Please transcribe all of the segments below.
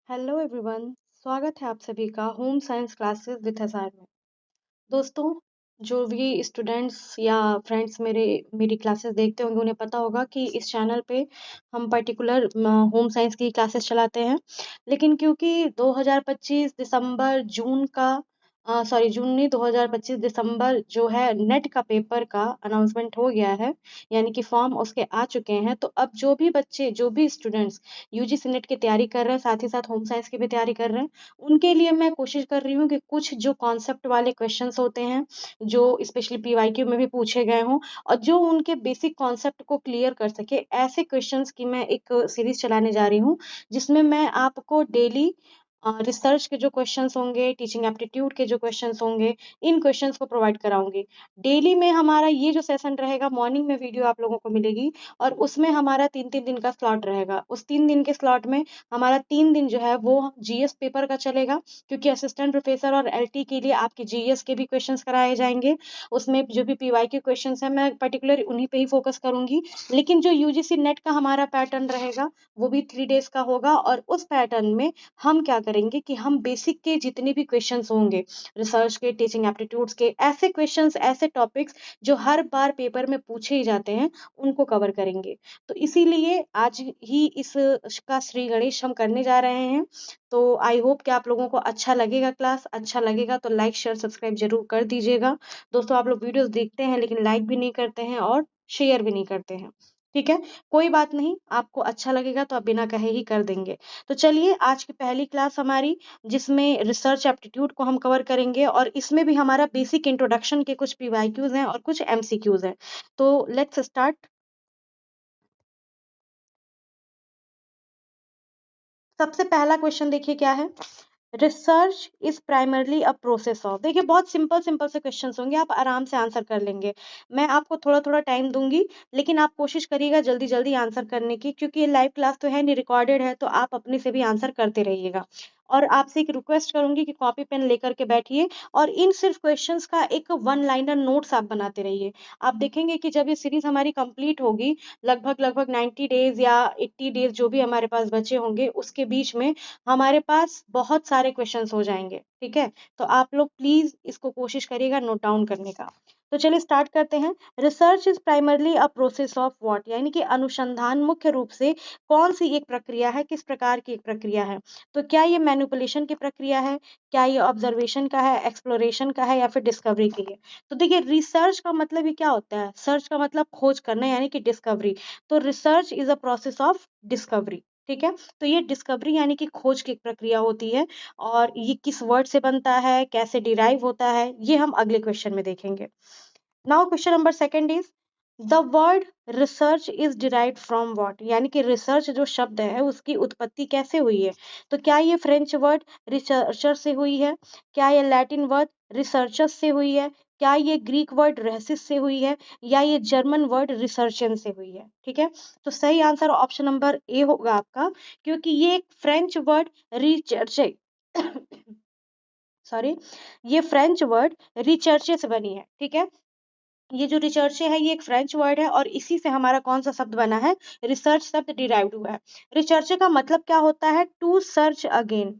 Hello everyone. स्वागत है आप सभी का home science classes with SR में। दोस्तों, जो भी स्टूडेंट्स या फ्रेंड्स मेरी क्लासेस देखते होंगे उन्हें पता होगा कि इस चैनल पे हम पर्टिकुलर होम साइंस की क्लासेस चलाते हैं। लेकिन क्योंकि 2025 दिसंबर जून का जून नहीं, 2025 दिसंबर जो है नेट का पेपर का अनाउंसमेंट हो गया है, यानी कि फॉर्म उसके आ चुके हैं। तो अब जो भी बच्चे, जो भी स्टूडेंट्स यूजीसी नेट की तैयारी कर रहे हैं, साथ ही साथ होम साइंस की भी तैयारी कर रहे हैं, उनके लिए मैं कोशिश कर रही हूँ कि कुछ जो कॉन्सेप्ट वाले क्वेश्चंस होते हैं, जो स्पेशली पीवाईक्यू में भी पूछे गए हों, और जो उनके बेसिक कॉन्सेप्ट को क्लियर कर सके, ऐसे क्वेश्चंस की मैं एक सीरीज चलाने जा रही हूँ, जिसमें मैं आपको डेली रिसर्च के जो क्वेश्चंस होंगे, टीचिंग एप्टीट्यूड के जो क्वेश्चंस होंगे, इन क्वेश्चंस को प्रोवाइड कराऊंगी। डेली में हमारा ये जो सेशन रहेगा, मॉर्निंग में वीडियो आप लोगों को मिलेगी, और उसमें हमारा 3-3 दिन का स्लॉट रहेगा। उस 3 दिन के स्लॉट में हमारा 3 दिन जो है वो जीएस पेपर का चलेगा, क्योंकि असिस्टेंट प्रोफेसर और एलटी के लिए आपके जीएस के भी क्वेश्चंस कराए जाएंगे। उसमें जो भी पीवाई के क्वेश्चंस हैं, मैं पर्टिकुलर उन्हीं पे ही फोकस करूंगी। लेकिन जो यूजीसी नेट का हमारा पैटर्न रहेगा, वो भी 3 डेज का होगा, और उस पैटर्न में हम क्या करेंगे कि हम बेसिक के जितने भी क्वेश्चंस होंगे, रिसर्च के, टीचिंग एप्टीट्यूड्स के, ऐसे क्वेश्चंस, ऐसे टॉपिक्स जो हर बार पेपर में पूछे ही जाते हैं, उनको कवर करेंगे। तो इसीलिए आज ही इस का श्री गणेश हम करने जा रहे हैं। तो आई होप कि आप लोगों को अच्छा लगेगा, क्लास अच्छा लगेगा तो लाइक शेयर सब्सक्राइब जरूर कर दीजिएगा। दोस्तों, आप लोग वीडियोस देखते हैं लेकिन लाइक भी नहीं करते हैं और शेयर भी नहीं करते हैं। ठीक है, कोई बात नहीं, आपको अच्छा लगेगा तो आप बिना कहे ही कर देंगे। तो चलिए, आज की पहली क्लास हमारी, जिसमें रिसर्च एप्टीट्यूड को हम कवर करेंगे, और इसमें भी हमारा बेसिक इंट्रोडक्शन के कुछ पीवाईक्यूज हैं और कुछ एमसीक्यूज हैं। तो लेट्स स्टार्ट। सबसे पहला क्वेश्चन देखिए क्या है। Research is primarily a process of, देखिए बहुत सिंपल सिंपल से क्वेश्चंस होंगे, आप आराम से आंसर कर लेंगे। मैं आपको थोड़ा थोड़ा टाइम दूंगी, लेकिन आप कोशिश करिएगा जल्दी जल्दी आंसर करने की, क्योंकि ये लाइव क्लास तो है नहीं, रिकॉर्डेड है, तो आप अपने से भी आंसर करते रहिएगा। और आपसे एक रिक्वेस्ट करूंगी कि कॉपी पेन लेकर के बैठिए, और इन सिर्फ क्वेश्चंस का एक वन लाइनर नोट्स आप बनाते रहिए। आप देखेंगे कि जब ये सीरीज हमारी कंप्लीट होगी, लगभग लगभग 90 डेज या 80 डेज जो भी हमारे पास बचे होंगे, उसके बीच में हमारे पास बहुत सारे क्वेश्चंस हो जाएंगे। ठीक है, तो आप लोग प्लीज इसको कोशिश करिएगा नोट डाउन करने का। तो चलिए स्टार्ट करते हैं। Research is primarily a process of what, यानी कि अनुसंधान मुख्य रूप से कौन सी एक प्रक्रिया है, किस प्रकार की एक प्रक्रिया है। तो क्या ये मैनिपुलेशन की प्रक्रिया है, क्या ये ऑब्जर्वेशन का है, एक्सप्लोरेशन का है, या फिर डिस्कवरी की है। तो देखिए, रिसर्च का मतलब ही क्या होता है, सर्च का मतलब खोज करना, यानी कि डिस्कवरी। तो research is a process of discovery. ठीक है, तो ये डिस्कवरी यानी कि खोज की एक प्रक्रिया होती है। और ये किस वर्ड से बनता है, कैसे डिराइव होता है, ये हम अगले क्वेश्चन में देखेंगे। Now question number second is, the word research is derived from what, यानी कि रिसर्च जो शब्द है उसकी उत्पत्ति कैसे हुई है। तो क्या ये फ्रेंच वर्ड रिसर्चर से हुई है, क्या ये लैटिन वर्ड रिसर्चस से हुई है, क्या ये ग्रीक वर्ड रहसिस से हुई है, या ये जर्मन वर्ड रिसर्चन से हुई है। ठीक है, तो सही आंसर ऑप्शन नंबर ए होगा आपका, क्योंकि ये एक फ्रेंच वर्ड रिसर्च सॉरी, ये फ्रेंच वर्ड रिसर्चे से बनी है। ठीक है, ये जो रिसर्चे है ये एक फ्रेंच वर्ड है, और इसी से हमारा कौन सा शब्द बना है, रिसर्च शब्द डिराइव्ड हुआ है। रिसर्चे का मतलब क्या होता है, टू सर्च अगेन।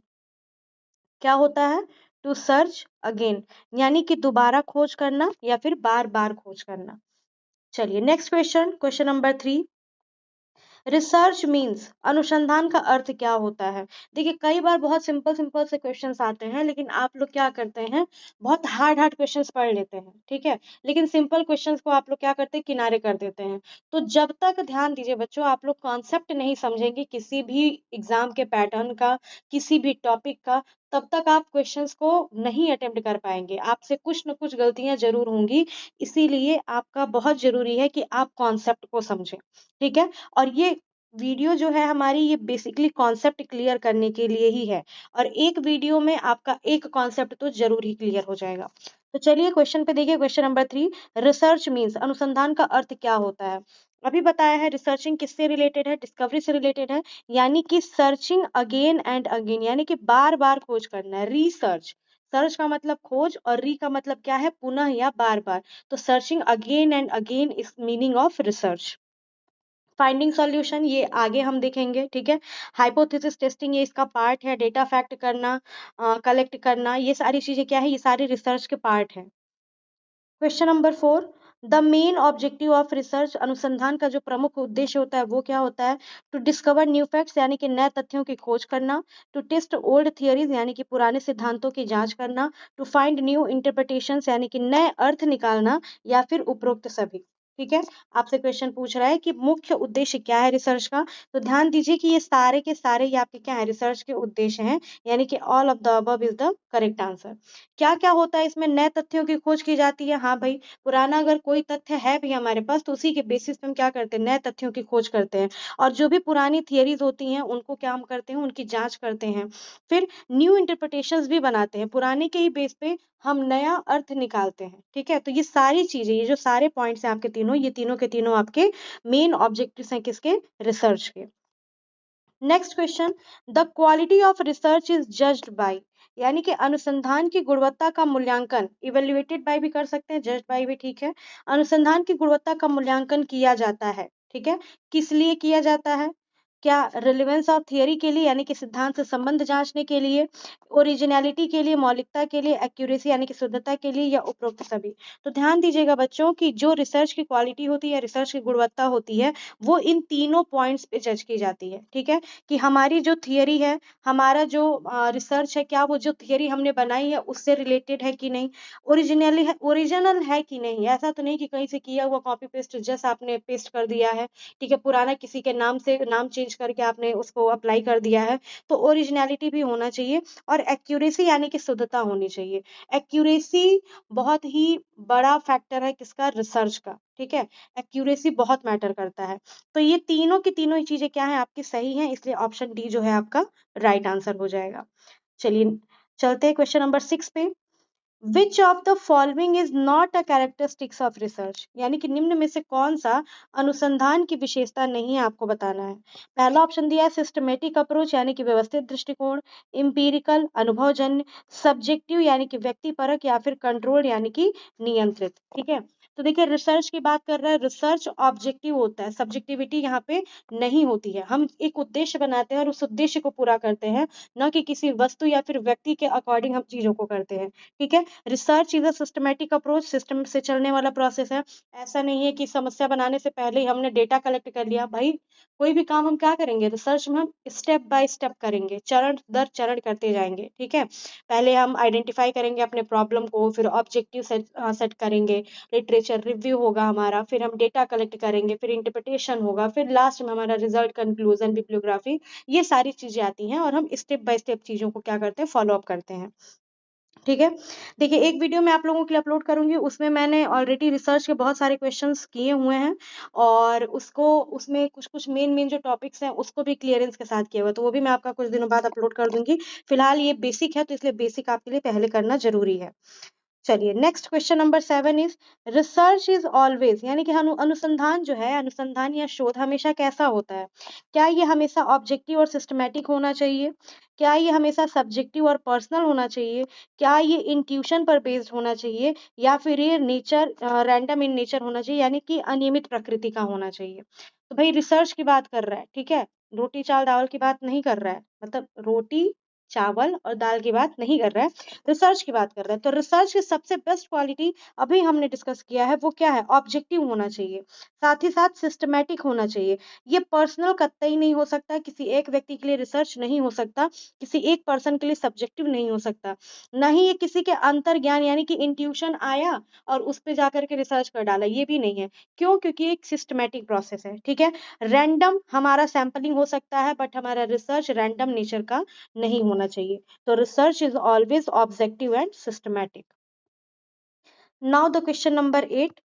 क्या होता है, टू सर्च अगेन, यानी कि दोबारा खोज करना या फिर बार बार खोज करना। चलिए next question, question number 3। Research means, अनुसंधान का अर्थ क्या होता है। देखिए, कई बार बहुत सिंपल सिंपल से क्वेश्चंस आते हैं, लेकिन आप लोग क्या करते हैं, बहुत हार्ड हार्ड क्वेश्चंस पढ़ लेते हैं। ठीक है, लेकिन सिंपल क्वेश्चंस को आप लोग क्या करते हैं, किनारे कर देते हैं। तो जब तक, ध्यान दीजिए बच्चों, आप लोग कॉन्सेप्ट नहीं समझेंगे किसी भी एग्जाम के पैटर्न का, किसी भी टॉपिक का, तब तक आप क्वेश्चंस को नहीं अटेम्प्ट कर पाएंगे, आपसे कुछ न कुछ गलतियां जरूर होंगी। इसीलिए आपका बहुत जरूरी है कि आप कॉन्सेप्ट को समझें। ठीक है, और ये वीडियो जो है हमारी, ये बेसिकली कॉन्सेप्ट क्लियर करने के लिए ही है, और एक वीडियो में आपका एक कॉन्सेप्ट तो जरूर ही क्लियर हो जाएगा। तो चलिए क्वेश्चन पे देखिए, क्वेश्चन नंबर 3। रिसर्च मीन्स, अनुसंधान का अर्थ क्या होता है। अभी बताया है, रिसर्चिंग किससे रिलेटेड है, डिस्कवरी से रिलेटेड है, यानी कि सर्चिंग अगेन एंड अगेन, यानी कि बार बार खोज करना है। रिसर्च, सर्च का मतलब खोज, और री का मतलब क्या है, पुनः या बार बार। तो searching again and again is meaning of research. Finding solution ये आगे हम देखेंगे, ठीक है। हाइपोथेसिस टेस्टिंग ये इसका पार्ट है। डेटा फैक्ट करना, कलेक्ट करना, ये सारी चीजें क्या है, ये सारी रिसर्च के पार्ट है। Question number 4, the main objective of research, अनुसंधान का जो प्रमुख उद्देश्य होता है वो क्या होता है? टू डिस्कवर न्यू फैक्ट्स यानी कि नए तथ्यों की खोज करना, टू टेस्ट ओल्ड थियरीज यानी कि पुराने सिद्धांतों की जांच करना, टू फाइंड न्यू इंटरप्रिटेशंस यानी कि नए अर्थ निकालना, या फिर उपरोक्त सभी। ठीक है, आपसे क्वेश्चन पूछ रहा है कि मुख्य उद्देश्य क्या है रिसर्च का। तो ध्यान दीजिए कि ये सारे के सारे ये आपके क्या है, रिसर्च के उद्देश्य हैं, यानी कि all of the above is the correct answer. क्या क्या होता है इसमें? नए तथ्यों की खोज की जाती है। हाँ भाई, पुराना अगर कोई तथ्य है भी हमारे पास तो उसी के बेसिस पे हम क्या करते हैं, नए तथ्यों की खोज करते हैं। और जो भी पुरानी थियरीज होती हैं उनको क्या हम करते हैं, उनकी जांच करते हैं। फिर न्यू इंटरप्रिटेशंस भी बनाते हैं, पुराने के ही बेस पे हम नया अर्थ निकालते हैं। ठीक है, तो ये सारी चीजें, ये जो सारे पॉइंट्स हैं आपके तीनों, ये तीनों के तीनों आपके मेन ऑब्जेक्टिव्स हैं किसके? रिसर्च के। Next question, the quality of research is judged bye, यानी कि अनुसंधान की गुणवत्ता का मूल्यांकन, इवेल्युएटेड बाय भी कर सकते हैं, जज्ड बाय भी ठीक है। अनुसंधान की गुणवत्ता का मूल्यांकन किया जाता है, ठीक है। किस लिए किया जाता है? क्या रिलेवेंस ऑफ थियरी के लिए, यानी कि सिद्धांत से संबंध जांचने के लिए, ओरिजिनलिटी के लिए, मौलिकता के लिए, एक्यूरेसी यानी कि शुद्धता के लिए, या उपरोक्त सभी। तो ध्यान दीजिएगा बच्चों कि जो रिसर्च की क्वालिटी होती है, रिसर्च की गुणवत्ता होती है, वो इन तीनों पॉइंट्स पे जज की जाती है। ठीक है, कि हमारी जो थियरी है, हमारा जो रिसर्च है, क्या वो जो थियरी हमने बनाई है उससे रिलेटेड है कि नहीं, ओरिजिनल है कि नहीं। ऐसा तो नहीं कि कहीं से किया हुआ कॉपी पेस्ट जस्ट आपने पेस्ट कर दिया है, ठीक है, पुराना किसी के नाम से नाम चेंज करके आपने उसको अप्लाई कर दिया है। तो ओरिजिनलिटी भी होना चाहिए, और एक्यूरेसी यानी कि शुद्धता होनी चाहिए। एक्यूरेसी बहुत ही बड़ा फैक्टर है किसका? रिसर्च का। ठीक है, एक्यूरेसी बहुत मैटर करता है। तो ये तीनों की तीनों ही चीजें क्या है, आपकी सही हैं, इसलिए ऑप्शन डी जो है आपका राइट आंसर हो जाएगा। चलिए चलते हैं क्वेश्चन नंबर 6 पे। विच of the following is not a characteristics of research, यानी कि निम्न में से कौन सा अनुसंधान की विशेषता नहीं है, आपको बताना है। पहला ऑप्शन दिया है सिस्टमेटिक अप्रोच यानी कि व्यवस्थित दृष्टिकोण, इम्पीरिकल अनुभवजन्य, सब्जेक्टिव यानी कि व्यक्तिपरक, या फिर कंट्रोल यानी कि नियंत्रित। ठीक है, तो देखिए रिसर्च की बात कर रहे हैं, रिसर्च ऑब्जेक्टिव होता है, सब्जेक्टिविटी यहाँ पे नहीं होती है। हम एक उद्देश्य बनाते हैं और उस उद्देश्य को पूरा करते हैं, न कि किसी वस्तु या फिर व्यक्ति के अकॉर्डिंग हम चीजों को करते हैं। ठीक है, research is a systematic approach, system से चलने वाला प्रोसेस है। ऐसा नहीं है कि समस्या बनाने से पहले ही हमने डेटा कलेक्ट कर लिया। भाई कोई भी काम हम क्या करेंगे, रिसर्च में हम स्टेप बाय स्टेप करेंगे, चरण दर चरण करते जाएंगे। ठीक है, पहले हम आइडेंटिफाई करेंगे अपने प्रॉब्लम को, फिर ऑब्जेक्टिव सेट करेंगे, लिटरेचर रिव्यू होगा हमारा, फिर हम डेटा कलेक्ट करेंगे, फिर इंटरप्रिटेशन होगा, फिर लास्ट में हमारा रिजल्ट, कंक्लूजन, बिब्लियोग्राफी, ये सारी चीजें आती हैं, और हम स्टेप बाय स्टेप चीजों को क्या करते हैं, फॉलो अप करते हैं। ठीक है, देखिए एक वीडियो मैं आप लोगों के लिए अपलोड करूंगी, उसमें मैंने ऑलरेडी रिसर्च के बहुत सारे क्वेश्चंस किए हुए हैं, और उसको उसमें कुछ कुछ मेन मेन जो टॉपिक्स हैं उसको भी क्लियरेंस के साथ किया हुआ है, तो वो भी मैं आपका कुछ दिनों बाद अपलोड कर दूंगी। फिलहाल ये बेसिक है, तो इसलिए बेसिक आपके लिए पहले करना जरूरी है। चलिए next question number 7 is, research is always, यानी कि अनुसंधान जो है, अनुसंधान या शोध हमेशा कैसा होता है? क्या ये हमेशा ऑब्जेक्टिव और सिस्टमैटिक होना चाहिए? क्या ये हमेशा सब्जेक्टिव और पर्सनल होना चाहिए? क्या ये इंट्यूशन पर बेस्ड होना चाहिए? या फिर ये नेचर रैंडम इन नेचर होना चाहिए, यानी कि अनियमित प्रकृति का होना चाहिए? तो भाई रिसर्च की बात कर रहा है, ठीक है, रोटी चावल दावल की बात नहीं कर रहा है, मतलब रोटी चावल और दाल की बात नहीं कर रहा है, रिसर्च की बात कर रहे हैं। तो रिसर्च की सबसे बेस्ट क्वालिटी अभी हमने डिस्कस किया है, वो क्या है? ऑब्जेक्टिव होना चाहिए, साथ ही साथ सिस्टमैटिक होना चाहिए। ये पर्सनल कतई नहीं हो सकता, किसी एक व्यक्ति के लिए रिसर्च नहीं हो सकता, किसी एक पर्सन के लिए सब्जेक्टिव नहीं हो सकता, ना ही ये किसी के अंतर ज्ञान यानी कि इंट्यूशन आया और उस पे जाकर के रिसर्च कर डाला, ये भी नहीं है। क्यों? क्योंकि एक सिस्टमैटिक प्रोसेस है। ठीक है, रैंडम हमारा सैंपलिंग हो सकता है, बट हमारा रिसर्च रैंडम नेचर का नहीं होना चाहिए। तो research is always objective and systematic. Now the question number 8.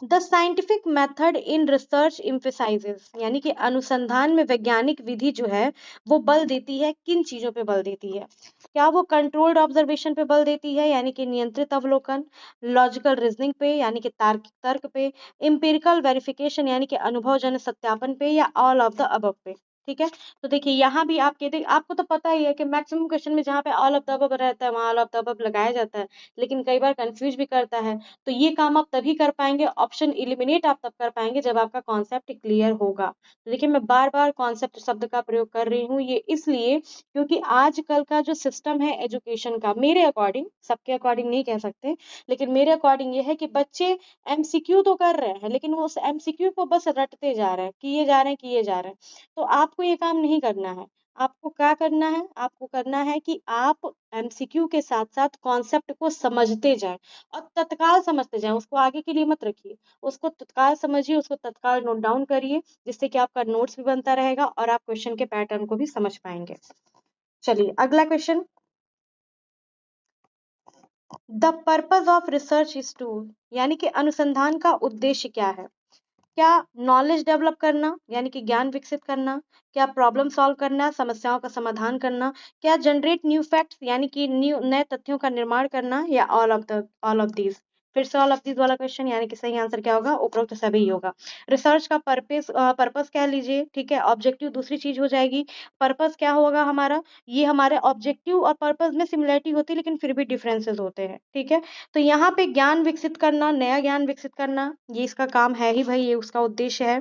The scientific method in research emphasizes, यानी कि अनुसंधान में वैज्ञानिक विधि जो है वो बल देती है, किन चीजों पे बल देती है? क्या वो कंट्रोल्ड ऑब्जर्वेशन पे बल देती है, यानी कि नियंत्रित अवलोकन, लॉजिकल रीजनिंग पे यानी कि तार्किक तर्क पे, एम्पिरिकल वेरिफिकेशन यानी कि अनुभवजन्य सत्यापन पे, या ऑल ऑफ द अबव पे? ठीक है। तो देखिए यहाँ भी आपको तो पता ही है कि मैक्सिमम क्वेश्चन में जहाँ पे ऑल ऑफ द अबव रहता है वहाँ ऑल ऑफ द अबव लगाया जाता है, लेकिन कई बार कंफ्यूज भी करता है। तो ये काम आप तभी कर पाएंगे, ऑप्शन इलिमिनेट आप तब कर पाएंगे जब आपका कॉन्सेप्ट क्लियर होगा। तो देखिए मैं बार बार कॉन्सेप्ट शब्द का प्रयोग कर रही हूँ, ये इसलिए क्योंकि आजकल का जो सिस्टम है एजुकेशन का, मेरे अकॉर्डिंग, सबके अकॉर्डिंग नहीं कह सकते, लेकिन मेरे अकॉर्डिंग ये है कि बच्चे एमसीक्यू तो कर रहे हैं लेकिन वो उस एमसीक्यू को बस रटते जा रहे हैं, किए जा रहे हैं, किए जा रहे हैं। तो आपको ये काम नहीं करना है। आपको क्या करना है? आपको करना है कि आप एमसीक्यू के साथ साथ कॉन्सेप्ट को समझते जाएं, और तत्काल समझते जाएं, उसको आगे के लिए मत रखिए, उसको तत्काल समझिए, उसको तत्काल नोट डाउन करिए, जिससे कि आपका नोट्स भी बनता रहेगा और आप क्वेश्चन के पैटर्न को भी समझ पाएंगे। चलिए अगला question, the purpose of research is to, यानी कि अनुसंधान का उद्देश्य क्या है? क्या नॉलेज डेवलप करना, यानी कि ज्ञान विकसित करना? क्या प्रॉब्लम सॉल्व करना, समस्याओं का समाधान करना? क्या जनरेट न्यू फैक्ट्स, यानी कि न्यू नए तथ्यों का निर्माण करना? या ऑल ऑफ दीज? फिर से ऑल ऑफ दीज वाला क्वेश्चन, यानी कि सही आंसर क्या होगा? उपरोक्त सभी ही होगा। रिसर्च का पर्पस कह लीजिए, ठीक है। ऑब्जेक्टिव दूसरी चीज हो जाएगी। पर्पस क्या होगा हमारा? ये हमारे ऑब्जेक्टिव और पर्पस में सिमिलरिटी होती है लेकिन फिर भी डिफरेंसेस होते हैं, ठीक है। तो यहाँ पे ज्ञान विकसित करना, नया ज्ञान विकसित करना, ये इसका काम है ही भाई, ये उसका उद्देश्य है।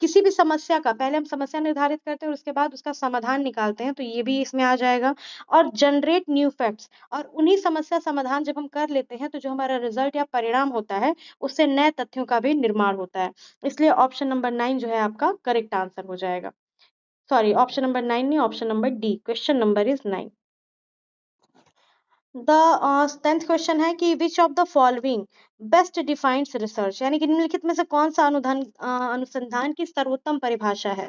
किसी भी समस्या का पहले हम समस्या निर्धारित करते हैं और उसके बाद उसका समाधान निकालते हैं, तो ये भी इसमें आ जाएगा। और जनरेट न्यू फैक्ट्स, और उन्हीं समस्या समाधान जब हम कर लेते हैं तो जो हमारा रिजल्ट या परिणाम होता है उससे नए तथ्यों का भी निर्माण होता है। इसलिए ऑप्शन नंबर 9 जो है आपका करेक्ट आंसर हो जाएगा। सॉरी, ऑप्शन नंबर 9 नहीं, option number D, question number is 9। The 10th question है कि विच of the following best defines research, यानी कि निम्नलिखित में से कौन सा अनुसंधान की सर्वोत्तम परिभाषा है?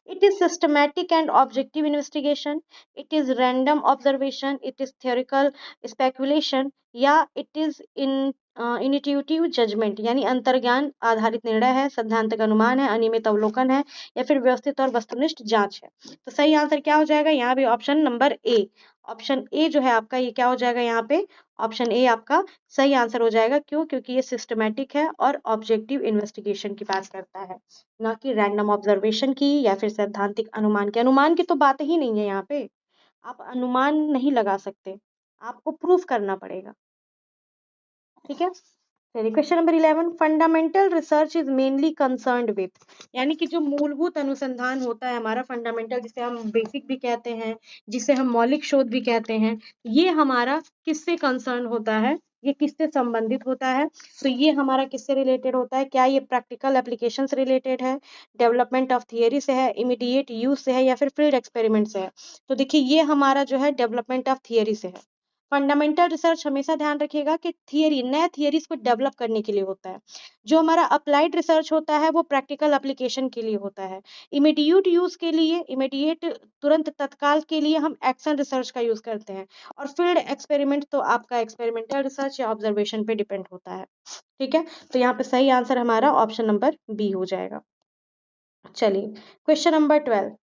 It is systematic and objective investigation, it is random observation, it is theoretical speculation, या it is intuitive judgment, यानी अंतर्ज्ञान आधारित निर्णय है, सैद्धांतिक अनुमान है, अनियमित अवलोकन है, या फिर व्यवस्थित और वस्तुनिष्ठ जांच है। तो सही आंसर क्या हो जाएगा? यहाँ भी option number A, option A जो है आपका, ये क्या हो जाएगा यहाँ पे? ऑप्शन ए आपका सही आंसर हो जाएगा। क्यों? क्योंकि ये सिस्टमैटिक है और ऑब्जेक्टिव इन्वेस्टिगेशन की बात करता है, ना कि रैंडम ऑब्जर्वेशन की या फिर सैद्धांतिक अनुमान की। अनुमान की तो बात ही नहीं है यहाँ पे, आप अनुमान नहीं लगा सकते, आपको प्रूफ करना पड़ेगा, ठीक है। चलिए question number 11, fundamental research is mainly concerned with, यानी कि जो मूलभूत अनुसंधान होता है हमारा, फंडामेंटल जिसे हम बेसिक भी कहते हैं, जिसे हम मौलिक शोध भी कहते हैं, ये हमारा किससे कंसर्न होता है? ये किससे संबंधित होता है? तो ये हमारा किससे रिलेटेड होता है? क्या ये प्रैक्टिकल एप्लीकेशन से रिलेटेड है, डेवलपमेंट ऑफ थियरी से है, इमीडिएट यूज से है, या फिर फील्ड एक्सपेरिमेंट से है? तो देखिए ये हमारा जो है डेवलपमेंट ऑफ थियरी से है। फंडामेंटल रिसर्च हमेशा ध्यान रखिएगा कि थियरी, नए थियरीज को डेवलप करने के लिए होता है। जो हमारा अप्लाइड रिसर्च होता है वो प्रैक्टिकल एप्लीकेशन के लिए होता है। इमीडिएट यूज के लिए, इमीडिएट तुरंत तत्काल के लिए हम एक्शन रिसर्च का यूज करते हैं। और फील्ड एक्सपेरिमेंट तो आपका एक्सपेरिमेंटल रिसर्च या ऑब्जर्वेशन पे डिपेंड होता है, ठीक है। तो यहाँ पे सही आंसर हमारा ऑप्शन नंबर बी हो जाएगा। चलिए question number 12,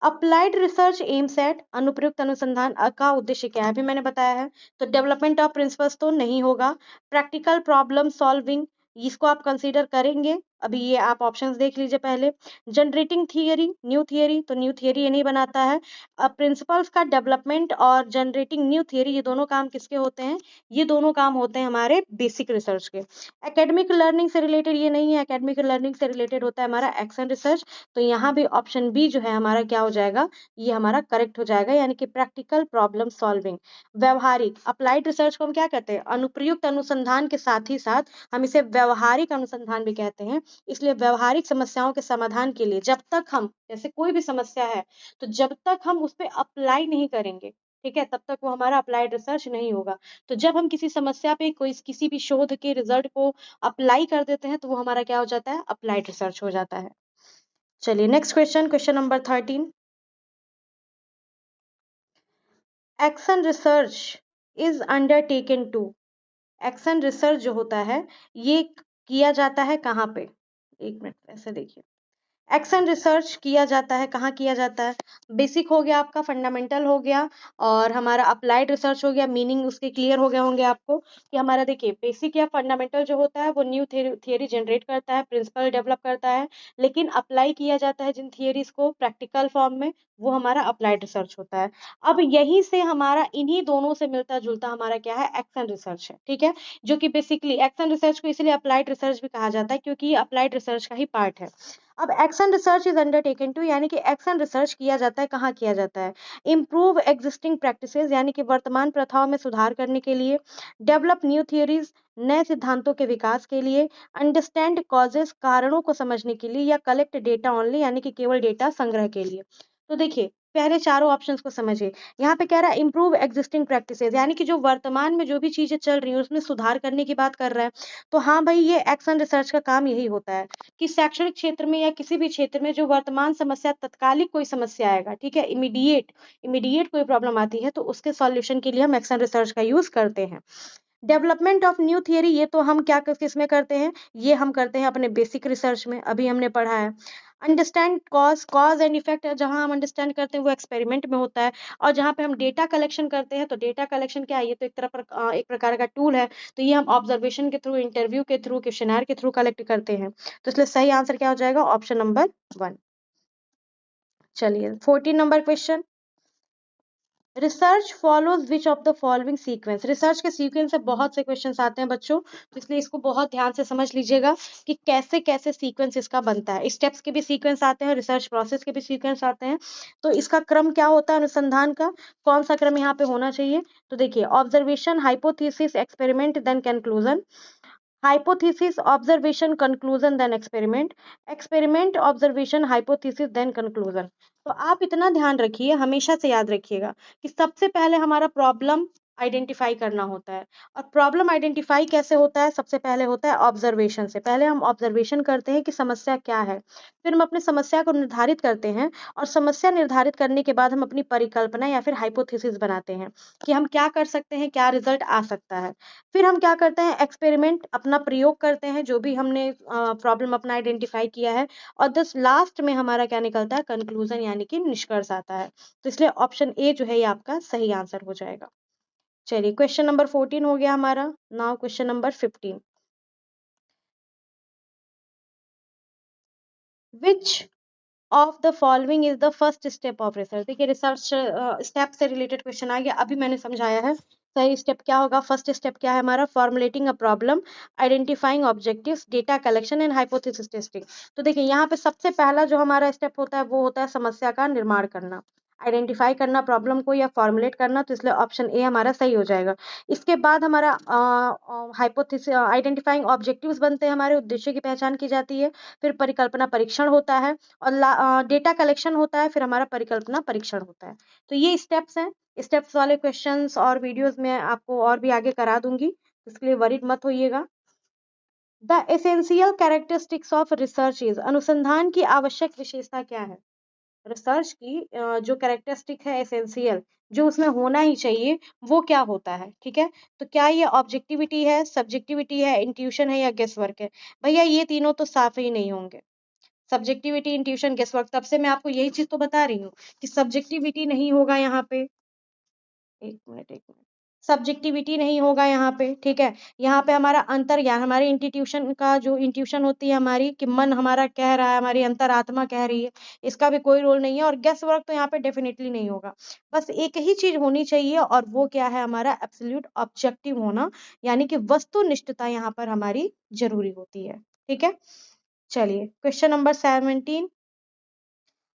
applied research aims at, अनुप्रयुक्त अनुसंधान का उद्देश्य क्या है? अभी मैंने बताया है। तो डेवलपमेंट ऑफ प्रिंसिपल्स तो नहीं होगा। प्रैक्टिकल प्रॉब्लम सॉल्विंग, इसको आप कंसीडर करेंगे। अभी ये आप ऑप्शंस देख लीजिए पहले। जनरेटिंग थियरी, न्यू थियरी, तो न्यू थियरी ये नहीं बनाता है। प्रिंसिपल्स का डेवलपमेंट और जनरेटिंग न्यू थियरी, ये दोनों काम किसके होते हैं? ये दोनों काम होते हैं हमारे बेसिक रिसर्च के। एकेडमिक लर्निंग से रिलेटेड ये नहीं है, एकेडमिक लर्निंग से रिलेटेड होता है हमारा एक्शन रिसर्च। तो यहाँ भी ऑप्शन बी जो है हमारा क्या हो जाएगा? ये हमारा करेक्ट हो जाएगा, यानी कि प्रैक्टिकल प्रॉब्लम सॉल्विंग। व्यवहारिक, अप्लाइड रिसर्च को हम क्या कहते हैं? अनुप्रयुक्त अनुसंधान के साथ ही साथ हम इसे व्यवहारिक अनुसंधान भी कहते हैं। इसलिए व्यवहारिक समस्याओं के समाधान के लिए जब तक हम, जैसे कोई भी समस्या है, तो जब तक हम उस पर अप्लाई नहीं करेंगे, ठीक है, तब तक वो हमारा अप्लाइड रिसर्च नहीं होगा। तो जब हम किसी समस्या पे कोई किसी भी शोध के रिजल्ट को अप्लाई कर देते हैं तो वो हमारा क्या हो जाता है? अप्लाइड रिसर्च हो जाता है। चलिए next question, question number 13, action research is undertaken to, action research जो होता है ये किया जाता है कहाँ पे? एक मिनट ऐसे देखिए, एक्शन रिसर्च किया जाता है, कहाँ किया जाता है? बेसिक हो गया आपका, फंडामेंटल हो गया, और हमारा अप्लाइड रिसर्च हो गया। मीनिंग उसके क्लियर हो गए होंगे आपको कि हमारा देखिए बेसिक या फंडामेंटल जो होता है वो न्यू थियरी जनरेट करता है, प्रिंसिपल डेवलप करता है, लेकिन अप्लाई किया जाता है जिन थियरीज को प्रैक्टिकल फॉर्म में, वो हमारा अप्लाइड रिसर्च होता है। अब यहीं से हमारा इन्हीं दोनों से मिलता जुलता हमारा क्या है, एक्शन रिसर्च है, ठीक है, जो कि बेसिकली एक्शन रिसर्च को इसलिए अप्लाइड रिसर्च भी कहा जाता है क्योंकि ये अप्लाइड रिसर्च का ही पार्ट है। अब action research is undertaken to, यानी कि एक्शन रिसर्च किया जाता है, कहाँ किया जाता है? इम्प्रूव एग्जिस्टिंग प्रैक्टिसेस, यानी कि वर्तमान प्रथाओं में सुधार करने के लिए, डेवलप न्यू थियरीज, नए सिद्धांतों के विकास के लिए, अंडरस्टैंड कॉजेस, कारणों को समझने के लिए, या कलेक्ट डेटा ओनली, यानी कि केवल डेटा संग्रह के लिए। तो देखिए पहले चारों ऑप्शंस को समझिए। यहाँ पे कह रहा है इम्प्रूव एग्जिस्टिंग प्रैक्टिसेस, यानी कि जो वर्तमान में जो भी चीजें चल रही हैं उसमें सुधार करने की बात कर रहा है। तो हाँ भाई, ये एक्शन रिसर्च का काम यही होता है कि शैक्षणिक क्षेत्र में या किसी भी क्षेत्र में जो वर्तमान समस्या, तत्कालिक कोई समस्या आएगा, ठीक है, इमीडिएट इमीडिएट कोई प्रॉब्लम आती है तो उसके सॉल्यूशन के लिए हम एक्शन रिसर्च का यूज करते हैं। डेवलपमेंट ऑफ न्यू थियरी, ये तो हम क्या किस में करते हैं, ये हम करते हैं अपने बेसिक रिसर्च में, अभी हमने पढ़ा है। अंडरस्टैंड कॉज एंड इफेक्ट, जहां हम अंडरस्टैंड करते हैं वो एक्सपेरिमेंट में होता है। और जहां पे हम डेटा कलेक्शन करते हैं, तो डेटा कलेक्शन क्या है, ये तो एक प्रकार का टूल है, तो ये हम ऑब्जर्वेशन के थ्रू, इंटरव्यू के थ्रू, क्वेश्चनर के थ्रू कलेक्ट करते हैं। तो इसलिए सही आंसर क्या हो जाएगा, ऑप्शन नंबर 1। चलिए 14 number question, research follows which of the following sequence. Research के सीक्वेंस से बहुत से क्वेश्चंस आते हैं बच्चों, तो इसलिए इसको बहुत ध्यान से समझ लीजिएगा कि कैसे कैसे सीक्वेंस इसका बनता है। स्टेप्स के भी सीक्वेंस आते हैं, रिसर्च प्रोसेस के भी सीक्वेंस आते हैं, तो इसका क्रम क्या होता है अनुसंधान का, कौन सा क्रम यहाँ पे होना चाहिए? तो देखिए observation, hypothesis, experiment, then conclusion. Hypothesis, observation, conclusion, then experiment. Experiment, observation, hypothesis, then conclusion. तो आप इतना ध्यान रखिए, हमेशा से याद रखिएगा कि सबसे पहले हमारा प्रॉब्लम आइडेंटिफाई करना होता है। और प्रॉब्लम आइडेंटिफाई कैसे होता है, सबसे पहले होता है ऑब्जर्वेशन से। पहले हम ऑब्जर्वेशन करते हैं कि समस्या क्या है, फिर हम अपनी समस्या को निर्धारित करते हैं, और समस्या निर्धारित करने के बाद हम अपनी परिकल्पना या फिर हाइपोथेसिस बनाते हैं कि हम क्या कर सकते हैं, क्या रिजल्ट आ सकता है। फिर हम क्या करते हैं, एक्सपेरिमेंट, अपना प्रयोग करते हैं, जो भी हमने प्रॉब्लम अपना आइडेंटिफाई किया है। और दस लास्ट में हमारा क्या निकलता है, कंक्लूजन, यानी कि निष्कर्ष आता है। तो इसलिए ऑप्शन ए जो है ये आपका सही आंसर हो जाएगा। चलिए क्वेश्चन नंबर 14 हो गया हमारा। Now question number 15, which of the following is the first step of research. देखिए रिसर्च स्टेप से रिलेटेड क्वेश्चन आ गया, अभी मैंने समझाया है। सही स्टेप क्या होगा, फर्स्ट स्टेप क्या है हमारा, formulating a problem, identifying objectives, data collection and hypothesis testing. तो देखिए यहाँ पे सबसे पहला जो हमारा स्टेप होता है वो होता है समस्या का निर्माण करना, आइडेंटिफाई करना प्रॉब्लम को या फॉर्मुलेट करना, तो इसलिए ऑप्शन ए हमारा सही हो जाएगा। इसके बाद हमारा हाइपोथेसिस, आइडेंटिफाइंग ऑब्जेक्टिव्स बनते हैं, हमारे उद्देश्य की पहचान की जाती है। फिर परिकल्पना परीक्षण होता है, और डेटा कलेक्शन होता है, फिर हमारा परिकल्पना परीक्षण होता है। तो ये स्टेप्स हैं। स्टेप्स वाले क्वेश्चंस और वीडियोस में आपको और भी आगे करा दूंगी, इसके लिए वरीड मत होइएगा। The essential characteristics of research is, अनुसंधान की आवश्यक विशेषता क्या है? रिसर्च की जो कैरेक्टरिस्टिक है एसेंशियल, जो उसमें होना ही चाहिए, वो क्या होता है, ठीक है? तो क्या ये ऑब्जेक्टिविटी है, सब्जेक्टिविटी है, इंट्यूशन है, या गेस वर्क है? भैया ये तीनों तो साफ ही नहीं होंगे। सब्जेक्टिविटी, इंट्यूशन, गेस वर्क, तब से मैं आपको यही चीज तो बता रही हूँ कि सब्जेक्टिविटी नहीं होगा यहाँ पे। एक मिनट, सब्जेक्टिविटी नहीं होगा यहाँ पे, ठीक है। यहाँ पे हमारा अंतर्ज्ञान, हमारे इंस्टीट्यूशन का जो इंट्यूशन होती है हमारी, कि मन हमारा कह रहा है, हमारी अंतरात्मा कह रही है, इसका भी कोई रोल नहीं है। और गेस वर्क तो यहाँ पे डेफिनेटली नहीं होगा। बस एक ही चीज होनी चाहिए, और वो क्या है हमारा एब्सोल्यूट ऑब्जेक्टिव होना, यानी कि वस्तुनिष्ठता यहाँ पर हमारी जरूरी होती है, ठीक है। चलिए question number 17,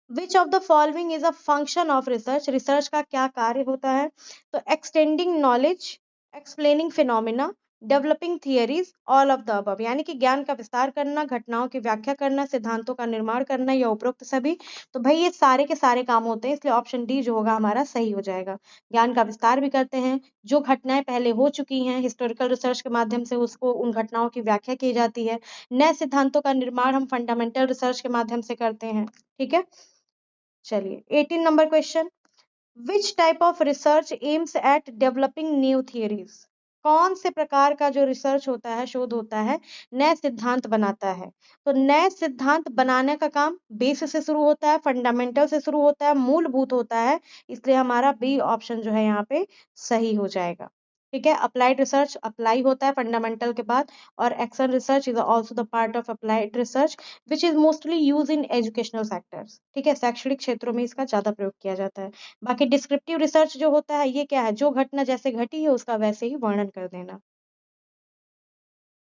which of the following is a function of research. Research का क्या कार्य होता है? तो extending knowledge, explaining phenomena, developing theories, all of the above, यानी कि ज्ञान का विस्तार करना, घटनाओं की व्याख्या करना, सिद्धांतों का निर्माण करना, या उपरोक्त सभी। तो भाई ये सारे के सारे काम होते हैं, इसलिए ऑप्शन डी जो होगा हमारा सही हो जाएगा। ज्ञान का विस्तार भी करते हैं, जो घटनाएं पहले हो चुकी हैं हिस्टोरिकल रिसर्च के माध्यम से उसको, उन घटनाओं की व्याख्या की जाती है। नए सिद्धांतों का निर्माण हम फंडामेंटल रिसर्च के माध्यम से करते हैं, ठीक है। चलिए 18 number question, which type of research aims at developing new theories. कौन से प्रकार का जो रिसर्च होता है, शोध होता है, नए सिद्धांत बनाता है? तो नए सिद्धांत बनाने का काम बेसिस से शुरू होता है, फंडामेंटल से शुरू होता है, मूलभूत होता है, इसलिए हमारा बी ऑप्शन जो है यहाँ पे सही हो जाएगा। ठीक है, अप्लाइड रिसर्च अप्लाई होता है फंडामेंटल के बाद, और action research is also the part of applied research which is mostly use in educational sectors. ठीक है, शैक्षणिक क्षेत्रों में इसका ज्यादा प्रयोग किया जाता है। बाकी डिस्क्रिप्टिव रिसर्च जो होता है, ये क्या है, जो घटना जैसे घटी है उसका वैसे ही वर्णन कर देना।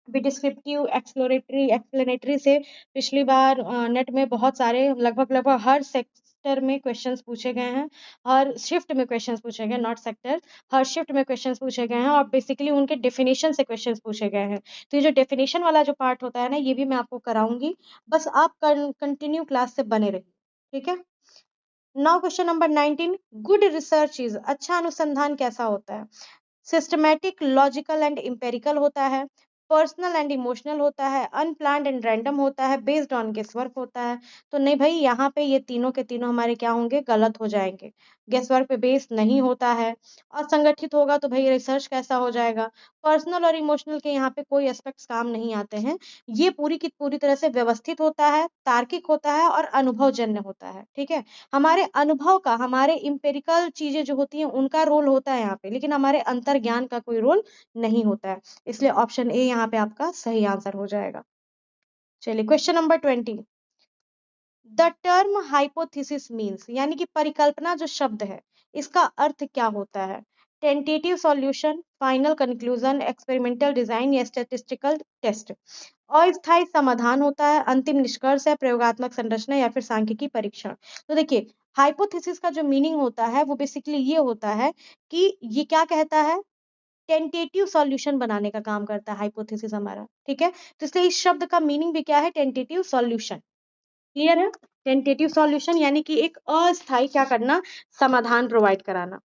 अभी डिस्क्रिप्टिव एक्सप्लोरेटरी एक्सप्लेनेटरी से पिछली बार नेट में बहुत सारे लगभग लगभग हर सेक्टर में क्वेश्चंस पूछे गए हैं, हर शिफ्ट में क्वेश्चंस पूछे गए, नॉट सेक्टर, हर शिफ्ट में क्वेश्चंस पूछे गए हैं, और बेसिकली उनके डेफिनेशन से क्वेश्चंस पूछे गए हैं। तो ये जो डेफिनेशन वाला जो पार्ट होता है ना, ये भी मैं आपको कराऊंगी, बस आप कंटिन्यू क्लास से बने रहिए। ठीक है, now question number 19, good research is, अच्छा अनुसंधान कैसा होता है? सिस्टमैटिक, लॉजिकल एंड इम्पेरिकल होता है, पर्सनल एंड इमोशनल होता है, अनप्लान्ड एंड रैंडम होता है, बेस्ड ऑन गेसवर्क होता है। तो नहीं भाई, यहाँ पे ये तीनों के तीनों हमारे क्या होंगे, गलत हो जाएंगे। गेसवर्क पे बेस नहीं होता है। असंगठित होगा तो भाई रिसर्च कैसा हो जाएगा? पर्सनल और इमोशनल के यहाँ पे कोई एस्पेक्ट्स काम नहीं आते हैं। ये पूरी की पूरी तरह से व्यवस्थित होता है, तार्किक होता है और अनुभवजन्य होता है। ठीक है, हमारे अनुभव का, हमारे इम्पेरिकल चीजें जो होती हैं उनका रोल होता है यहाँ पे, लेकिन हमारे अंतर ज्ञान का कोई रोल नहीं होता है। इसलिए ऑप्शन ए यहाँ पे आपका सही आंसर हो जाएगा। चलिए question number 20, the term hypothesis means, यानी कि परिकल्पना जो शब्द है, इसका अर्थ क्या होता है? Tentative solution, final conclusion, experimental design या स्टैटिस्टिकल टेस्ट। अस्थायी समाधान होता है, अंतिम निष्कर्ष है, प्रयोगात्मक संरचना या फिर सांख्यिकी परीक्षण। तो देखिए, हाइपोथेसिस का जो मीनिंग होता है वो बेसिकली ये होता है कि ये क्या कहता है, टेंटेटिव सॉल्यूशन बनाने का काम करता है हाइपोथेसिस हमारा। ठीक है, तो इसलिए इस शब्द का मीनिंग भी क्या है, टेंटेटिव सॉल्यूशन। क्लियर है? टेंटेटिव सॉल्यूशन यानी कि एक अस्थायी क्या करना, समाधान प्रोवाइड कराना।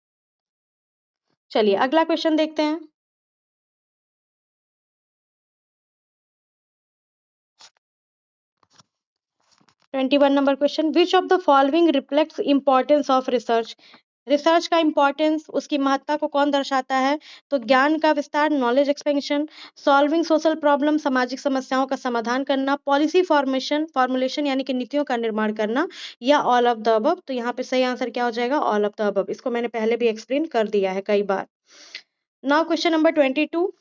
चलिए अगला क्वेश्चन देखते हैं। 21 number question, which of the following reflects importance of research? Research का इंपॉर्टेंस, उसकी महत्ता को कौन दर्शाता है? तो ज्ञान का विस्तार, knowledge expansion, solving social problem, सामाजिक समस्याओं का समाधान करना, पॉलिसी फॉर्मेशन फॉर्मुलेशन यानी कि नीतियों का निर्माण करना, या ऑल ऑफ द अबव। तो यहाँ पे सही आंसर क्या हो जाएगा, ऑल ऑफ द अबव। इसको मैंने पहले भी एक्सप्लेन कर दिया है कई बार। Now question number 22,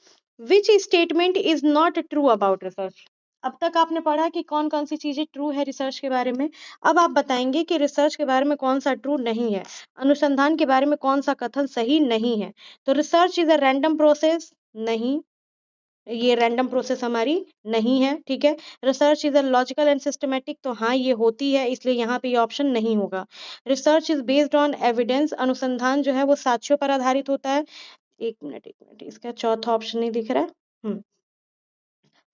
which statement is not true about research? अब तक आपने पढ़ा कि कौन कौन सी चीजें ट्रू है रिसर्च के बारे में। अब आप बताएंगे कि रिसर्च के बारे में कौन सा ट्रू नहीं है, अनुसंधान के बारे में कौन सा कथन सही नहीं है। तो research is a random process, नहीं, ये रैंडम प्रोसेस हमारी नहीं है। ठीक है, research is a logical and systematic, तो हाँ ये होती है, इसलिए यहाँ पे ये ऑप्शन नहीं होगा। Research is based on evidence, अनुसंधान जो है वो साक्ष्यों पर आधारित होता है। एक मिनट, इसका चौथा ऑप्शन नहीं दिख रहा है।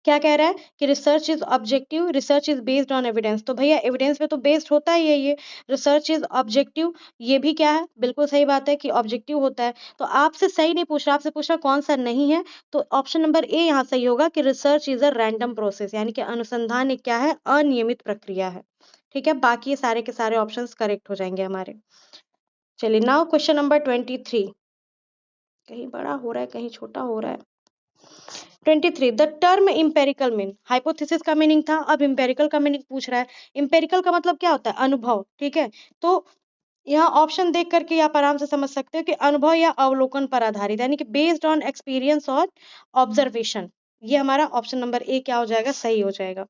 क्या कह रहा है कि research is objective, research is based on evidence. तो भैया एविडेंस पे तो बेस्ड होता ही है ये। रिसर्च इज ऑब्जेक्टिव, ये भी क्या है, बिल्कुल सही बात है कि ऑब्जेक्टिव होता है। तो आपसे सही नहीं पूछ रहा, आपसे पूछ रहा कौन सा नहीं है। तो ऑप्शन नंबर ए यहाँ सही होगा कि research is a random process, यानी कि अनुसंधान एक क्या है, अनियमित प्रक्रिया है। ठीक है, बाकी ये सारे के सारे ऑप्शन करेक्ट हो जाएंगे हमारे। चलिए नाउ क्वेश्चन नंबर 23, कहीं बड़ा हो रहा है कहीं छोटा हो रहा है। 23, the term empirical mean, hypothesis का मीनिंग था, अब इम्पेरिकल का मीनिंग पूछ रहा है। इम्पेरिकल का मतलब क्या होता है, अनुभव। ठीक है, तो यहाँ ऑप्शन देख करके आप आराम से समझ सकते हो कि अनुभव या अवलोकन पर आधारित, यानी कि बेस्ड ऑन एक्सपीरियंस और ऑब्जर्वेशन। ये हमारा ऑप्शन नंबर ए क्या हो जाएगा, सही हो जाएगा।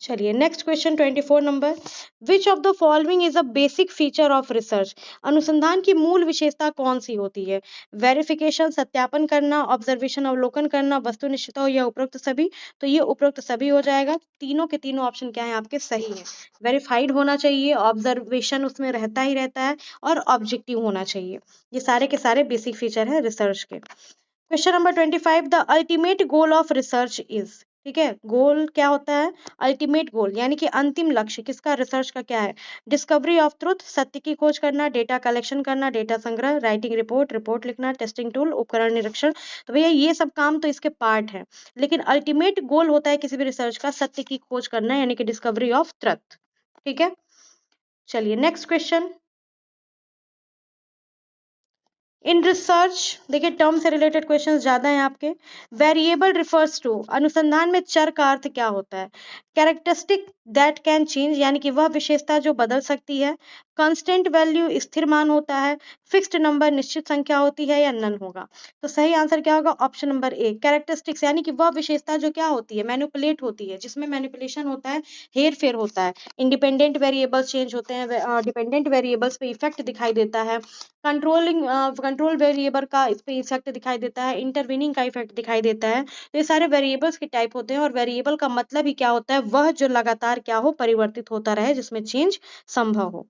चलिए next question 24 number, which of the following is a basic feature of research? अनुसंधान की मूल विशेषता कौन सी होती है? वेरिफिकेशन, सत्यापन करना, ऑब्जर्वेशन अवलोकन करना, वस्तुनिष्ठता या उपरोक्त सभी। तो ये उपरोक्त सभी हो जाएगा। तीनों के तीनों ऑप्शन क्या है आपके, सही है। वेरीफाइड होना चाहिए, ऑब्जर्वेशन उसमें रहता ही रहता है, और ऑब्जेक्टिव होना चाहिए। ये सारे के सारे बेसिक फीचर है रिसर्च के। Question number 25, the ultimate goal of research is. ठीक है, गोल क्या होता है, अल्टीमेट गोल यानी कि अंतिम लक्ष्य किसका, रिसर्च का क्या है? डिस्कवरी ऑफ ट्रुथ, सत्य की खोज करना, डेटा कलेक्शन करना, डेटा संग्रह, राइटिंग रिपोर्ट, रिपोर्ट लिखना, टेस्टिंग टूल, उपकरण निरीक्षण। तो भैया ये सब काम तो इसके पार्ट है, लेकिन अल्टीमेट गोल होता है किसी भी रिसर्च का सत्य की खोज करना, यानी कि डिस्कवरी ऑफ ट्रुथ। ठीक है, चलिए नेक्स्ट क्वेश्चन इन रिसर्च देखिए टर्म से रिलेटेड क्वेश्चन ज्यादा हैं आपके। वेरिएबल रिफर्स टू, अनुसंधान में चर का अर्थ क्या होता है? कैरेक्टरिस्टिक दैट कैन चेंज, यानी कि वह विशेषता जो बदल सकती है। कांस्टेंट वैल्यू, स्थिर मान होता है। फिक्स्ड नंबर, निश्चित संख्या होती है, या नन होगा? तो सही आंसर क्या होगा? ऑप्शन नंबर ए, कैरेक्टरिस्टिक्स, यानी कि वह विशेषता जो क्या होती है? मैनिपुलेट होती है, जिसमें मैनिपुलेशन होता है, हेर फेर होता है। इंडिपेंडेंट वेरिएबल्स चेंज होते हैं, डिपेंडेंट वेरिएबल्स पे इफेक्ट दिखाई देता है। कंट्रोल वेरिएबल का इस पे इफेक्ट दिखाई देता है, इंटरवीनिंग का इफेक्ट दिखाई देता है। तो ये सारे वेरिएबल्स के टाइप होते हैं, और वेरिएबल का मतलब ही क्या होता है? वह जो लगातार क्या हो, परिवर्तित होता रहे, जिसमें चेंज संभव हो।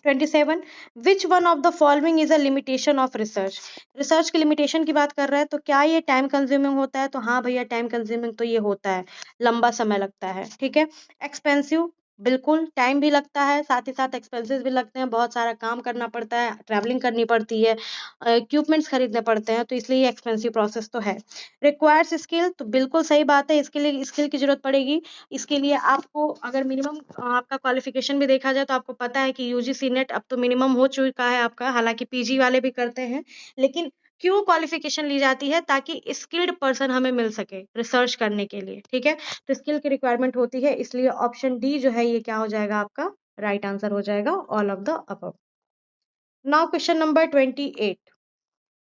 27, which one of the following is a limitation of research? Research की लिमिटेशन की बात कर रहा है, तो क्या ये टाइम कंज्यूमिंग होता है? तो हाँ भैया, टाइम कंज्यूमिंग तो ये होता है, लंबा समय लगता है, ठीक है। एक्सपेंसिव, बिल्कुल टाइम भी लगता है, साथ ही साथ एक्सपेंसेस भी लगते हैं, बहुत सारा काम करना पड़ता है, ट्रैवलिंग करनी पड़ती है, इक्विपमेंट्स खरीदने पड़ते हैं, तो इसलिए ये एक्सपेंसिव प्रोसेस तो है। रिक्वायर्स स्किल, तो बिल्कुल सही बात है, इसके लिए स्किल की जरूरत पड़ेगी। इसके लिए आपको अगर मिनिमम आपका क्वालिफिकेशन भी देखा जाए, तो आपको पता है कि यूजीसी नेट अब तो मिनिमम हो चुका है आपका, हालांकि पीजी वाले भी करते हैं, लेकिन क्यों क्वालिफिकेशन ली जाती है? ताकि स्किल्ड पर्सन हमें मिल सके रिसर्च करने के लिए, ठीक है। तो स्किल की रिक्वायरमेंट होती है, इसलिए ऑप्शन डी जो है ये क्या हो जाएगा आपका? राइट आंसर हो जाएगा, all of the above. Now question number 28,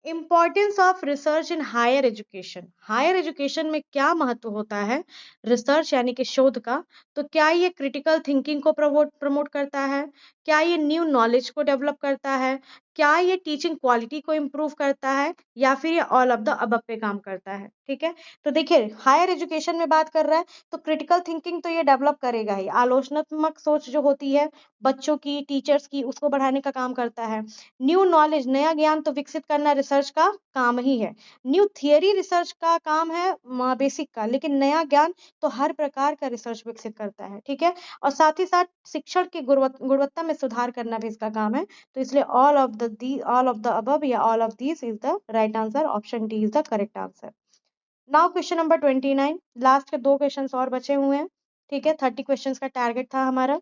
importance of research in higher education. Higher education में क्या महत्व होता है रिसर्च यानी कि शोध का? तो क्या ये क्रिटिकल थिंकिंग को प्रमोट प्रमोट करता है? क्या ये न्यू नॉलेज को डेवलप करता है? क्या ये टीचिंग क्वालिटी को इम्प्रूव करता है? या फिर ये ऑल ऑफ द अबव पे काम करता है? ठीक है, तो देखिए हायर एजुकेशन में बात कर रहा है, तो क्रिटिकल थिंकिंग तो ये डेवलप करेगा ही, आलोचनात्मक सोच जो होती है बच्चों की, टीचर्स की, उसको बढ़ाने का काम करता है। न्यू नॉलेज, नया ज्ञान तो विकसित करना रिसर्च का काम ही है। न्यू थियरी रिसर्च का काम है बेसिक का, लेकिन नया ज्ञान तो हर प्रकार का रिसर्च विकसित करता है, ठीक है। और साथ ही साथ शिक्षण की गुणवत्ता में सुधार करना भी इसका काम है। तो इसलिए ऑल ऑफ द अबव या all of these is the right answer, option D is the correct answer. Now question number 29, last के दो क्वेश्चन और बचे हुए हैं, ठीक है। 30 क्वेश्चन का टारगेट था हमारा।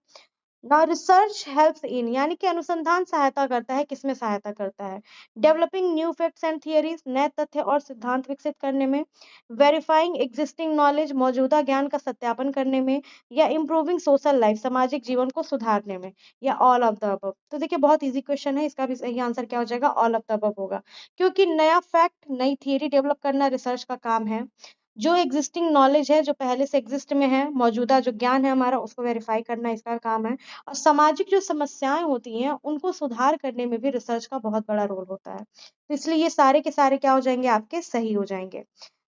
नाउ रिसर्च हेल्प्स इन, यानी कि अनुसंधान सहायता करता है, किसमें सहायता करता है? Developing new facts and theories, नए तथ्य और सिद्धांत विकसित करने में। वेरीफाइंग एग्जिस्टिंग नॉलेज, मौजूदा ज्ञान का सत्यापन करने में। या इंप्रूविंग सोशल लाइफ, सामाजिक जीवन को सुधारने में। या ऑल ऑफ द अबव? तो देखिए बहुत इजी क्वेश्चन है, इसका भी सही आंसर क्या हो जाएगा? ऑल ऑफ द अबव होगा, क्योंकि नया फैक्ट, नई थियरी डेवलप करना रिसर्च का काम है। जो एग्जिस्टिंग नॉलेज है, जो पहले से एग्जिस्ट में है, मौजूदा जो ज्ञान है हमारा, उसको वेरीफाई करना इसका काम है। और सामाजिक जो समस्याएं होती हैं उनको सुधार करने में भी रिसर्च का बहुत बड़ा रोल होता है। तो इसलिए ये सारे के सारे क्या हो जाएंगे? आपके सही हो जाएंगे।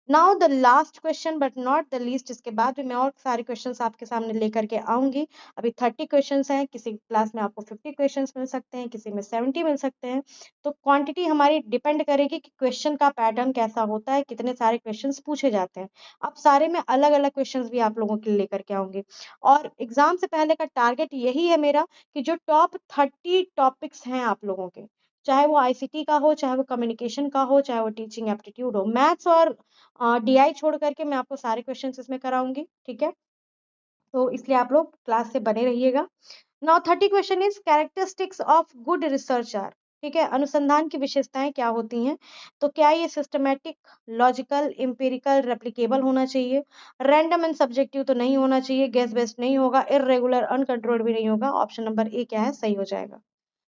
Now the last question but not the least, इसके बाद भी मैं और सारे क्वेश्चंस आपके सामने लेकर के आऊंगी। अभी 30 क्वेश्चंस हैं, किसी क्लास में आपको 50 क्वेश्चंस मिल सकते हैं, किसी में 70 मिल सकते हैं। तो क्वांटिटी हमारी डिपेंड करेगी कि क्वेश्चन का पैटर्न कैसा होता है, कितने सारे क्वेश्चंस पूछे जाते हैं। अब सारे में अलग अलग क्वेश्चंस भी आप लोगों के लिए लेकर के आऊंगी। और एग्जाम से पहले का टारगेट यही है मेरा कि जो टॉप 30 टॉपिक्स हैं आप लोगों के, चाहे वो आईसीटी का हो, चाहे वो कम्युनिकेशन का हो, चाहे वो टीचिंग एप्टीट्यूड हो, मैथ्स और डीआई छोड़ करके मैं आपको सारे क्वेश्चंस इसमें कराऊंगी, ठीक है। तो इसलिए आप लोग क्लास से बने रहिएगा। Now 30 question is characteristics of good researcher, ठीक है। अनुसंधान की विशेषताएं क्या होती हैं? तो क्या ये सिस्टमेटिक, लॉजिकल, एम्पिरिकल, रेप्लिकेबल होना चाहिए? रैंडम एंड सब्जेक्टिव तो नहीं होना चाहिए, गेस बेस्ड नहीं होगा, इरेगुलर, अनकंट्रोल्ड भी नहीं होगा। ऑप्शन नंबर ए क्या है? सही हो जाएगा।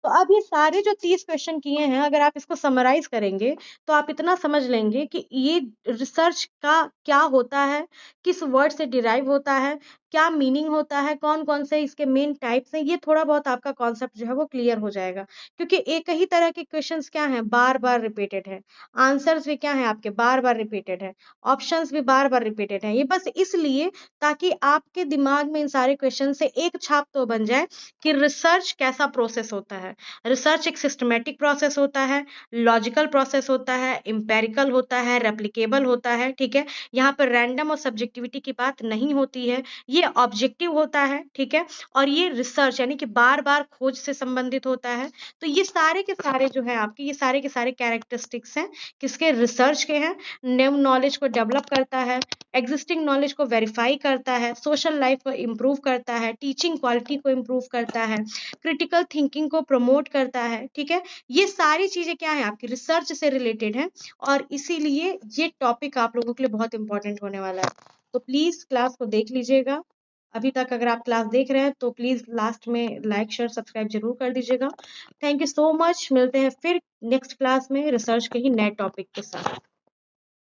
तो अब ये सारे जो 30 क्वेश्चन किए हैं, अगर आप इसको समराइज करेंगे, तो आप इतना समझ लेंगे कि ये रिसर्च का क्या होता है, किस वर्ड से डिराइव होता है, क्या मीनिंग होता है, कौन कौन से इसके मेन टाइप्स हैं, ये थोड़ा बहुत आपका कॉन्सेप्ट जो है वो क्लियर हो जाएगा। क्योंकि एक ही तरह के क्वेश्चंस क्या हैं? बार बार रिपीटेड है। आंसर्स भी क्या है आपके? बार बार रिपीटेड है। ऑप्शंस भी बार बार रिपीटेड है। ये बस इसलिए ताकि आपके दिमाग में इन सारे क्वेश्चन से एक छाप तो बन जाए कि रिसर्च कैसा प्रोसेस होता है। रिसर्च एक सिस्टमेटिक प्रोसेस होता है, लॉजिकल प्रोसेस होता है, एम्पेरिकल होता है, रेप्लिकेबल होता है, ठीक है। यहाँ पर रैंडम और सब्जेक्टिविटी की बात नहीं होती है। ये ऑब्जेक्टिव होता है, ठीक है, और ये रिसर्च यानी कि बार-बार खोज से संबंधित होता है। तो ये सारे के सारे जो है आपके ये सारे के सारे कैरेक्टरिस्टिक्स हैं, किसके? रिसर्च के हैं। न्यू नॉलेज को डेवलप करता है, एग्जिस्टिंग नॉलेज को वेरीफाई करता है, सोशल लाइफ को इम्प्रूव करता है, टीचिंग क्वालिटी को इम्प्रूव करता है, क्रिटिकल थिंकिंग को प्रमोट करता है, ठीक है। ये सारी चीजें क्या है? आपकी रिसर्च से रिलेटेड है, और इसीलिए ये टॉपिक आप लोगों के लिए बहुत इंपॉर्टेंट होने वाला है। तो प्लीज क्लास को देख लीजिएगा। अभी तक अगर आप क्लास देख रहे हैं तो प्लीज लास्ट में लाइक शेयर सब्सक्राइब जरूर कर दीजिएगा। Thank you so much. मिलते हैं फिर नेक्स्ट क्लास में रिसर्च के ही नए टॉपिक के साथ।